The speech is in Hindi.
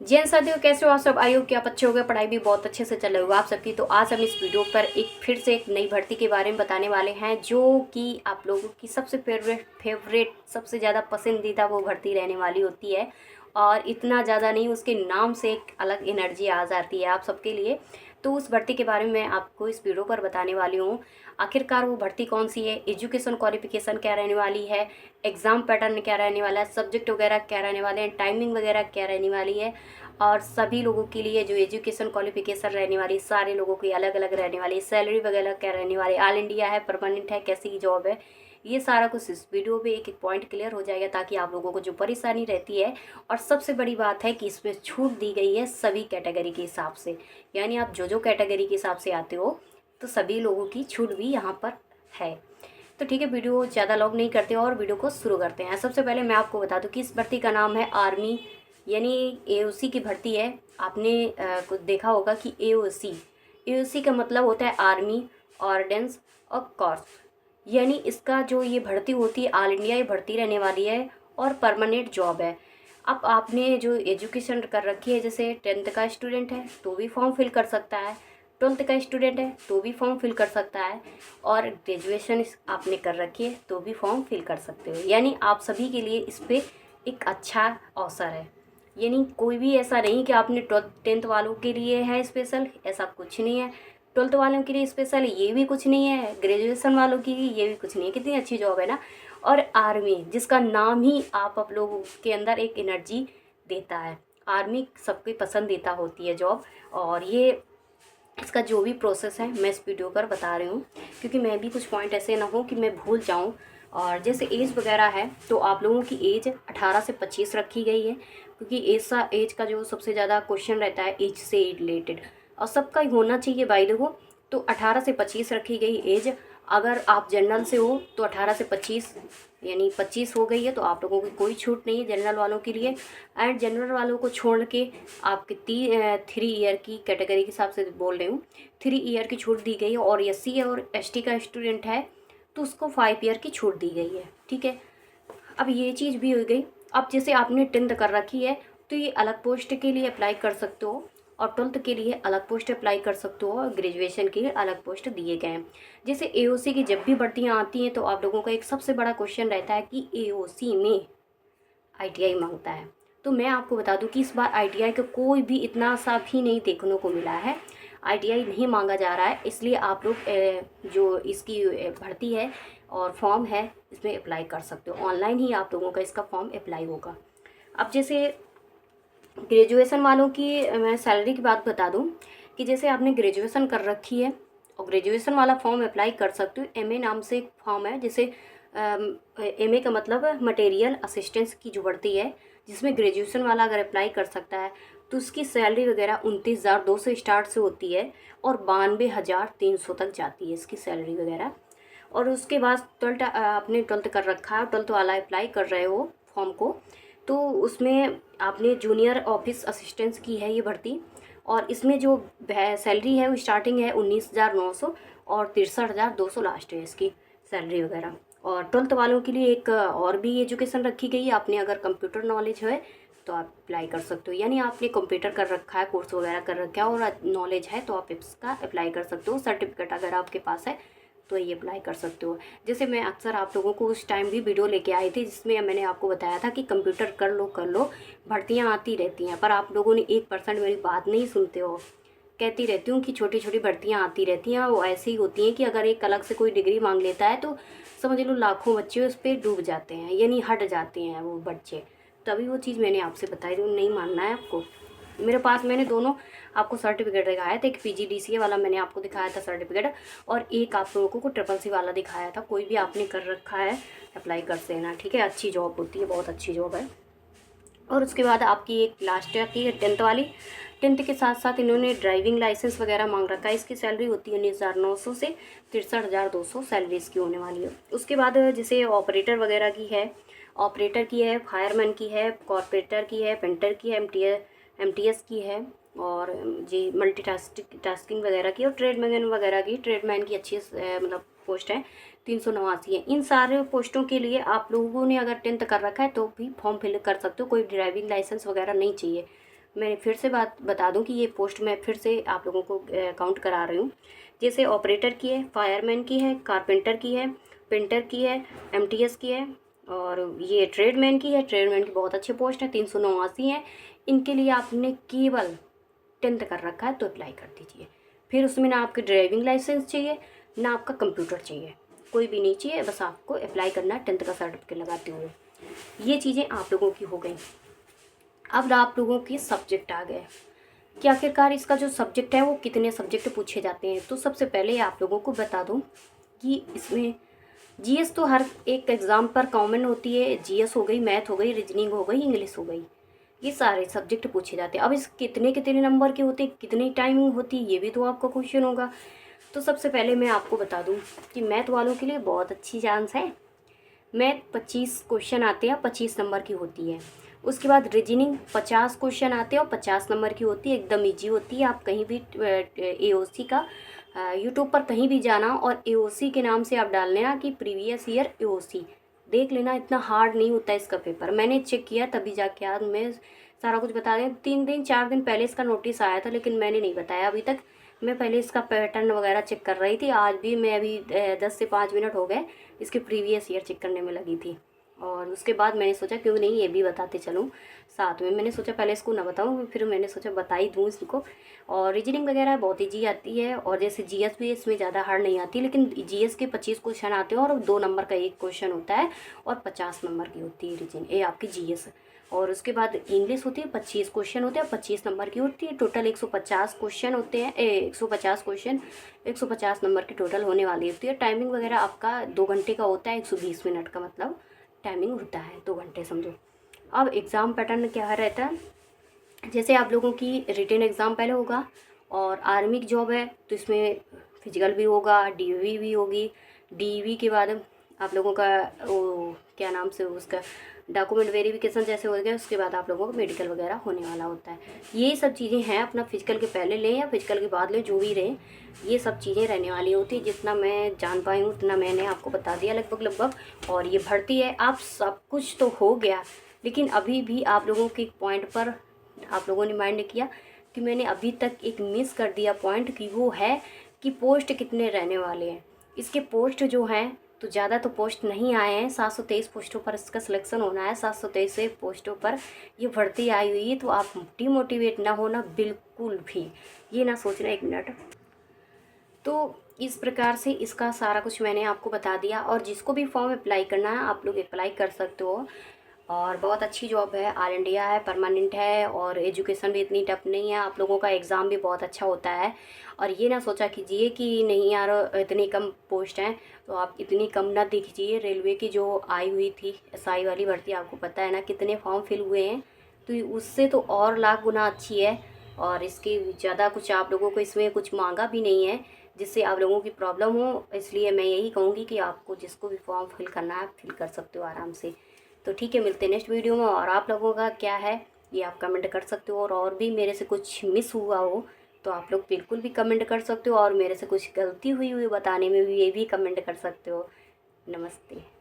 जैन साथियों, कैसे हो आप सब? आई होप कि आप अच्छे हो गए, पढ़ाई भी बहुत अच्छे से चल रही होगा आप सबकी। तो आज हम इस वीडियो पर फिर से एक नई भर्ती के बारे में बताने वाले हैं, जो कि आप लोगों की सबसे फेवरेट सबसे ज़्यादा पसंदीदा वो भर्ती रहने वाली होती है। और इतना ज़्यादा नहीं, उसके नाम से एक अलग एनर्जी आ जाती है आप सबके लिए। तो उस भर्ती के बारे में मैं आपको इस वीडियो पर बताने वाली हूँ। आखिरकार वो भर्ती कौन सी है, एजुकेशन क्वालिफिकेशन क्या रहने वाली है, एग्ज़ाम पैटर्न क्या रहने वाला है, सब्जेक्ट वगैरह क्या रहने वाले हैं, टाइमिंग वगैरह क्या रहने वाली है। और सभी लोगों के लिए जो एजुकेशन क्वालिफिकेशन रहने वाली, सारे लोगों की अलग अलग रहने वाली, सैलरी वगैरह क्या रहने वाली, ऑल इंडिया है, परमानेंट है, कैसी की जॉब है, ये सारा कुछ इस वीडियो पे एक एक पॉइंट क्लियर हो जाएगा, ताकि आप लोगों को जो परेशानी रहती है। और सबसे बड़ी बात है कि इसमें छूट दी गई है सभी कैटेगरी के हिसाब से, यानी आप जो जो कैटेगरी के हिसाब से आते हो तो सभी लोगों की छूट भी यहाँ पर है। तो ठीक है, वीडियो ज़्यादा लॉन्ग नहीं करते और वीडियो को शुरू करते हैं। सबसे पहले मैं आपको बता दूं कि इस भर्ती का नाम है आर्मी, यानी एओसी की भर्ती है। आपने कुछ देखा होगा कि एओसी, एओसी का मतलब होता है आर्मी ऑर्डिनेंस और कॉर्प्स, यानी इसका जो ये भर्ती होती है ऑल इंडिया ये भर्ती रहने वाली है और परमानेंट जॉब है। अब आपने जो एजुकेशन कर रखी है, जैसे 10th का स्टूडेंट है तो भी फॉर्म फिल कर सकता है, 12th का स्टूडेंट है तो भी फॉर्म फिल कर सकता है, और ग्रेजुएशन आपने कर रखी है तो भी फॉर्म फिल कर सकते हो। यानी आप सभी के लिए इस पर एक अच्छा अवसर है। यानी कोई भी ऐसा नहीं कि आपने 10th वालों के लिए है स्पेशल, ऐसा कुछ नहीं है। 12th वालों के लिए स्पेशल ये भी कुछ नहीं है, ग्रेजुएशन वालों की ये भी कुछ नहीं है। कितनी अच्छी जॉब है ना। और आर्मी, जिसका नाम ही आप लोगों के अंदर एक एनर्जी देता है। आर्मी सबकी पसंदीदा होती है जॉब। और ये इसका जो भी प्रोसेस है मैं इस वीडियो पर बता रही हूँ, क्योंकि मैं भी कुछ पॉइंट ऐसे ना हो कि मैं भूल जाऊँ। और जैसे एज वगैरह है तो आप लोगों की एज 18 से 25 रखी गई है, क्योंकि एज का जो सबसे ज़्यादा क्वेश्चन रहता है एज से रिलेटेड, और सबका ही होना चाहिए भाई। देखो, तो 18 से 25 रखी गई एज। अगर आप जनरल से हो तो 18 से 25 यानी 25 हो गई है, तो आप लोगों की कोई छूट नहीं है जनरल वालों के लिए। एंड जनरल वालों को छोड़ के आपके 3 ईयर की कैटेगरी के हिसाब से बोल रही हूँ, 3 ईयर की छूट दी गई है। और एससी है और एसटी का स्टूडेंट है तो उसको 5 ईयर की छूट दी गई है। ठीक है, अब ये चीज़ भी हो गई। अब जैसे आपने 10th कर रखी है तो ये अलग पोस्ट के लिए अप्लाई कर सकते हो, और 12th के लिए अलग पोस्ट अप्लाई कर सकते हो, और ग्रेजुएशन के लिए अलग पोस्ट दिए गए हैं। जैसे एओसी की जब भी भर्तियाँ आती हैं तो आप लोगों का एक सबसे बड़ा क्वेश्चन रहता है कि एओसी में आईटीआई मांगता है। तो मैं आपको बता दूं कि इस बार आईटीआई का कोई भी इतना सा भी नहीं देखने को मिला है, आईटीआई नहीं मांगा जा रहा है। इसलिए आप लोग जो इसकी भर्ती है और फॉर्म है इसमें अप्लाई कर सकते हो। ऑनलाइन ही आप लोगों का इसका फॉर्म अप्लाई होगा। अब जैसे ग्रेजुएशन वालों की मैं सैलरी की बात बता दूं कि जैसे आपने ग्रेजुएशन कर रखी है और ग्रेजुएशन वाला फॉर्म अप्लाई कर सकते हो। एमए नाम से एक फॉर्म है, जैसे एमए का मतलब मटेरियल असिस्टेंस की जो बढ़ती है, जिसमें ग्रेजुएशन वाला अगर अप्लाई कर सकता है तो उसकी सैलरी वगैरह 29,200 स्टार्ट से होती है और 92,300 तक जाती है इसकी सैलरी वगैरह। और उसके बाद आपने 12th कर रखा है, 12th वाला अप्लाई कर रहे हो फॉर्म को, तो उसमें आपने जूनियर ऑफिस असिस्टेंस की है ये भर्ती। और इसमें जो सैलरी है वो स्टार्टिंग है 19,900 और 63,200 लास्ट है इसकी सैलरी वगैरह। और 12th वालों के लिए एक और भी एजुकेशन रखी गई है। आपने अगर कंप्यूटर नॉलेज है तो आप अप्लाई कर सकते हो, यानी आपने कंप्यूटर कर रखा है, कोर्स वगैरह कर रखा है और नॉलेज है तो आप इसका अप्लाई कर सकते हो। सर्टिफिकेट अगर आपके पास है तो ये अप्लाई कर सकते हो। जैसे मैं अक्सर आप लोगों को उस टाइम भी वीडियो लेके आई थी जिसमें मैंने आपको बताया था कि कंप्यूटर कर लो, भर्तियाँ आती रहती हैं, पर आप लोगों ने 1% मेरी बात नहीं सुनते हो। कहती रहती हूँ कि छोटी छोटी भर्तियाँ आती रहती हैं, वो ऐसी ही होती हैं कि अगर एक अलग से कोई डिग्री मांग लेता है तो समझ लो लाखों बच्चे उस पर डूब जाते हैं, यानी हट जाते हैं वो बच्चे। तभी वो चीज़ मैंने आपसे बताई थी, नहीं मानना है आपको। मेरे पास मैंने दोनों आपको सर्टिफिकेट दिखाया था, एक पीजीडीसीए वाला मैंने आपको दिखाया था सर्टिफिकेट, और एक आप लोगों को ट्रिपल सी वाला दिखाया था। कोई भी आपने कर रखा है अप्लाई कर देना, ठीक है। अच्छी जॉब होती है, बहुत अच्छी जॉब है। और उसके बाद आपकी एक लास्ट ईयर की 10th वाली, 10th के साथ साथ इन्होंने ड्राइविंग लाइसेंस वगैरह मांग रखा है। इसकी सैलरी होती है 19,900 से 63,200 सैलरी इसकी होने वाली है। उसके बाद जैसे ऑपरेटर वगैरह की है, ऑपरेटर की है, फायरमैन की है, कॉर्पोरेटर की है, पेंटर की है, एमटीएस की है, और जी टास्किंग वगैरह की, और ट्रेडमैन वगैरह की, ट्रेडमैन की अच्छी मतलब पोस्ट है 389 है। इन सारे पोस्टों के लिए आप लोगों ने अगर 10th कर रखा है तो भी फॉर्म फिल कर सकते हो, कोई ड्राइविंग लाइसेंस वगैरह नहीं चाहिए। मैं फिर से बता दूं कि ये पोस्ट मैं फिर से आप लोगों को काउंट करा रही हूँ। जैसे ऑपरेटर की है, फायरमैन की है, कारपेंटर की है, पेंटर की है, एमटीएस की है, और ये ट्रेडमैन की है। ट्रेडमैन की बहुत अच्छी पोस्ट है, 389 है। इनके लिए आपने केवल 10th कर रखा है तो अप्लाई कर दीजिए। फिर उसमें ना आपकी ड्राइविंग लाइसेंस चाहिए, ना आपका कंप्यूटर चाहिए, कोई भी नहीं चाहिए, बस आपको अप्लाई करना है 10th का सर्टिफिकेट लगाते हुए। ये चीज़ें आप लोगों की हो गई। अब आप लोगों के सब्जेक्ट आ गए कि आखिरकार इसका जो सब्जेक्ट है वो कितने सब्जेक्ट पूछे जाते हैं। तो सबसे पहले आप लोगों को बता दूं कि इसमें जीएस तो हर एक एग्ज़ाम पर कॉमन होती है। जीएस हो गई, मैथ हो गई, रीजनिंग हो गई, इंग्लिश हो गई, ये सारे सब्जेक्ट पूछे जाते हैं। अब इस कितने कितने नंबर के होते हैं, कितनी टाइमिंग होती है, ये भी तो आपका क्वेश्चन होगा। तो सबसे पहले मैं आपको बता दूं कि मैथ वालों के लिए बहुत अच्छी चांस है। मैथ 25 क्वेश्चन आते हैं, 25 नंबर की होती है। उसके बाद रीजनिंग 50 क्वेश्चन आते हैं और 50 नंबर की होती है, एकदम ईजी होती है। आप कहीं भी एओसी का यूट्यूब पर कहीं भी जाना और एओसी के नाम से आप डाल लेना कि प्रीवियस ईयर एओसी, देख लेना, इतना हार्ड नहीं होता इसका पेपर। मैंने चेक किया तभी जाके आज मैं सारा कुछ बता दें। 3 दिन 4 दिन पहले इसका नोटिस आया था, लेकिन मैंने नहीं बताया अभी तक। मैं पहले इसका पैटर्न वगैरह चेक कर रही थी। आज भी मैं अभी 10 से 5 मिनट हो गए इसके प्रीवियस ईयर चेक करने में लगी थी। और उसके बाद मैंने सोचा क्यों नहीं ये भी बताते चलूँ साथ में। मैंने सोचा पहले इसको ना बताऊँ, फिर मैंने सोचा बता ही दूँ इसको। और रीजनिंग वगैरह बहुत ईजी आती है, और जैसे जीएस भी इसमें ज़्यादा हार्ड नहीं आती, लेकिन जीएस के 25 क्वेश्चन आते हैं और 2 नंबर का एक क्वेश्चन होता है, और 50 नंबर की होती है रीजनिंग, ये आपकी जीएस। और उसके बाद इंग्लिश होती है, 25 क्वेश्चन होते हैं, 25 नंबर की होती है। टोटल 150 क्वेश्चन होते हैं, 150 क्वेश्चन, 150 नंबर की टोटल होने वाली होती है। टाइमिंग वगैरह आपका 2 घंटे का होता है, 120 मिनट का मतलब टाइमिंग होता है, 2 घंटे समझो। अब एग्ज़ाम पैटर्न क्या रहता है, जैसे आप लोगों की रिटन एग्ज़ाम पहले होगा, और आर्मी की जॉब है तो इसमें फिजिकल भी होगा, डीवी भी होगी। डीवी के बाद आप लोगों का वो क्या नाम से उसका डॉक्यूमेंट वेरिफिकेशन जैसे हो गया, उसके बाद आप लोगों को मेडिकल वगैरह होने वाला होता है। ये सब चीज़ें हैं, अपना फिजिकल के पहले लें या फिजिकल के बाद लें, जो भी रहे, ये सब चीज़ें रहने वाली होती है। जितना मैं जान पाई हूँ उतना मैंने आपको बता दिया लगभग। और ये भर्ती है, आप सब कुछ तो हो गया, लेकिन अभी भी आप लोगों के पॉइंट पर आप लोगों ने माइंड किया कि मैंने अभी तक एक मिस कर दिया पॉइंट, कि वो है कि पोस्ट कितने रहने वाले हैं। इसके पोस्ट जो हैं तो ज़्यादा तो पोस्ट नहीं आए हैं, 723 पोस्टों पर इसका सिलेक्शन होना है। 723 पोस्टों पर ये भर्ती आई हुई है, तो आप डिमोटिवेट ना होना बिल्कुल भी, ये ना सोचना एक मिनट। तो इस प्रकार से इसका सारा कुछ मैंने आपको बता दिया, और जिसको भी फॉर्म अप्लाई करना है आप लोग अप्लाई कर सकते हो। और बहुत अच्छी जॉब है, ऑल इंडिया है, परमानेंट है, और एजुकेशन भी इतनी टफ नहीं है। आप लोगों का एग्ज़ाम भी बहुत अच्छा होता है। और ये ना सोचा कीजिए कि नहीं यार इतनी कम पोस्ट हैं, तो आप इतनी कम ना देखिए। रेलवे की जो आई हुई थी एसआई वाली भर्ती, आपको पता है ना कितने फॉर्म फिल हुए हैं, तो उससे तो और लाख गुना अच्छी है। और इसके ज़्यादा कुछ आप लोगों को इसमें कुछ मांगा भी नहीं है जिससे आप लोगों की प्रॉब्लम हो। इसलिए मैं यही कहूँगी कि आपको जिसको भी फॉर्म फिल करना है आप फिल कर सकते हो आराम से। तो ठीक है, मिलते हैं नेक्स्ट वीडियो में। और आप लोगों का क्या है ये आप कमेंट कर सकते हो, और भी मेरे से कुछ मिस हुआ हो तो आप लोग बिल्कुल भी कमेंट कर सकते हो, और मेरे से कुछ गलती हुई बताने में भी ये भी कमेंट कर सकते हो। नमस्ते।